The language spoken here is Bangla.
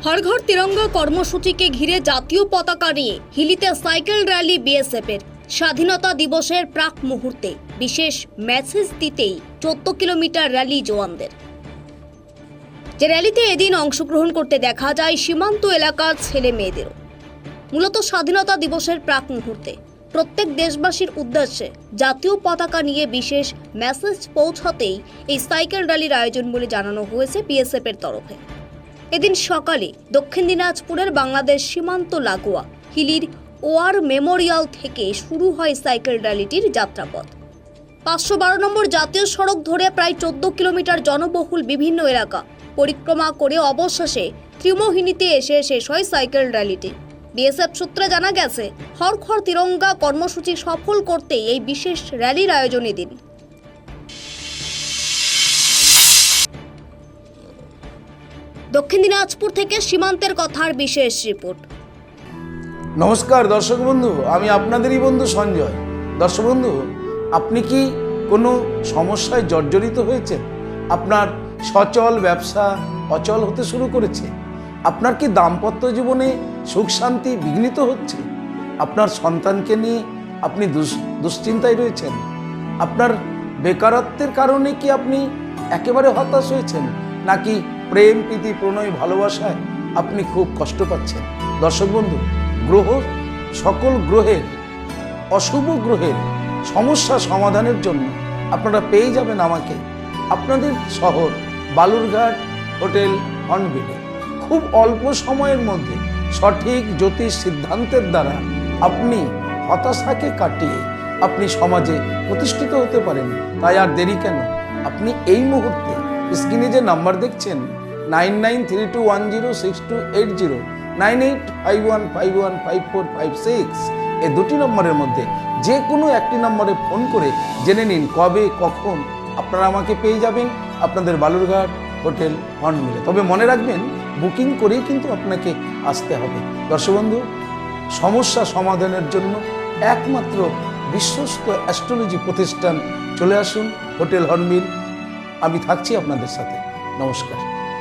हर घर तिरंगा কর্মসূচিকে ঘিরে জাতীয় পতাকা নিয়ে হিলিতে সাইকেল র্যালি বিএসএফের স্বাধীনতা দিবসের প্রাক মুহূর্তে বিশেষ মেসেজ দিতেই 14 কিলোমিটার র্যালি জওয়ানদের। যে র্যালিতে এদিন অংশগ্রহণ করতে দেখা যায় সীমান্ত এলাকার ছেলে মেয়েদেরও। মূলত স্বাধীনতা দিবসের প্রাক মুহূর্তে প্রত্যেক দেশবাসীর উদ্দেশ্যে জাতীয় পতাকা নিয়ে বিশেষ মেসেজ পৌঁছাতেই এই সাইকেল র্যালির আয়োজন বলে জানানো হয়েছে বিএসএফের তরফে। এদিন সকালে দক্ষিণ দিনাজপুরের বাংলাদেশ সীমান্ত লাগোয়া হিলির ওয়ার মেমোরিয়াল থেকে শুরু হয় সাইকেল র্যালিটির যাত্রাপথ। 512 নম্বর জাতীয় সড়ক ধরে প্রায় 14 কিলোমিটার জনবহুল বিভিন্ন এলাকা পরিক্রমা করে অবশেষে ত্রিমোহিনীতে এসে শেষ হয় সাইকেল র্যালিটি। বিএসএফ সূত্রে জানা গেছে হর ঘর তিরঙ্গা কর্মসূচি সফল করতে এই বিশেষ র্যালির আয়োজন এদিন। দক্ষিণ দিনাজপুর থেকে সীমান্তের কথার বিশেষ রিপোর্ট। নমস্কার দর্শক বন্ধু, আমি আপনাদেরই বন্ধু সঞ্জয়। দর্শক বন্ধু, আপনি কি কোনো সমস্যায় জর্জরিত হয়েছেন? আপনার সচল ব্যবসা অচল হতে শুরু করেছে? আপনার কি দাম্পত্য জীবনে সুখ শান্তি বিঘ্নিত হচ্ছে? আপনার সন্তানকে নিয়ে আপনি দুশ্চিন্তায় রয়েছেন? আপনার বেকারত্বের কারণে কি আপনি একেবারে হতাশ হয়েছেন? নাকি প্রেম প্রীতি প্রণয় ভালোবাসায় আপনি খুব কষ্ট পাচ্ছেন? দর্শক বন্ধু, সকল গ্রহের অশুভ গ্রহের সমস্যা সমাধানের জন্য আপনারা পেয়ে যাবেন আমাকে আপনাদের শহর বালুরঘাট হোটেল হর্নবিলে। খুব অল্প সময়ের মধ্যে সঠিক জ্যোতিষ সিদ্ধান্তের দ্বারা আপনি হতাশাকে কাটিয়ে আপনি সমাজে প্রতিষ্ঠিত হতে পারেন। তাই আর দেরি কেন? আপনি এই মুহূর্তে স্ক্রিনে যে নাম্বার দেখছেন 9932106280, 9851515456, এই দুটি নম্বরের মধ্যে যে কোনো একটি নম্বরে ফোন করে জেনে নিন কবে কখন আপনারা আমাকে পেয়ে যাবেন আপনাদের বালুরঘাট হোটেল হর্নবিলে। তবে মনে রাখবেন, বুকিং করেই কিন্তু আপনাকে আসতে হবে। দর্শক বন্ধু, সমস্যা সমাধানের জন্য একমাত্র বিশ্বস্ত অ্যাস্ট্রোলজি প্রতিষ্ঠান চলে আসুন হোটেল হর্নবিল। আমি থাকছি আপনাদের সাথে। নমস্কার।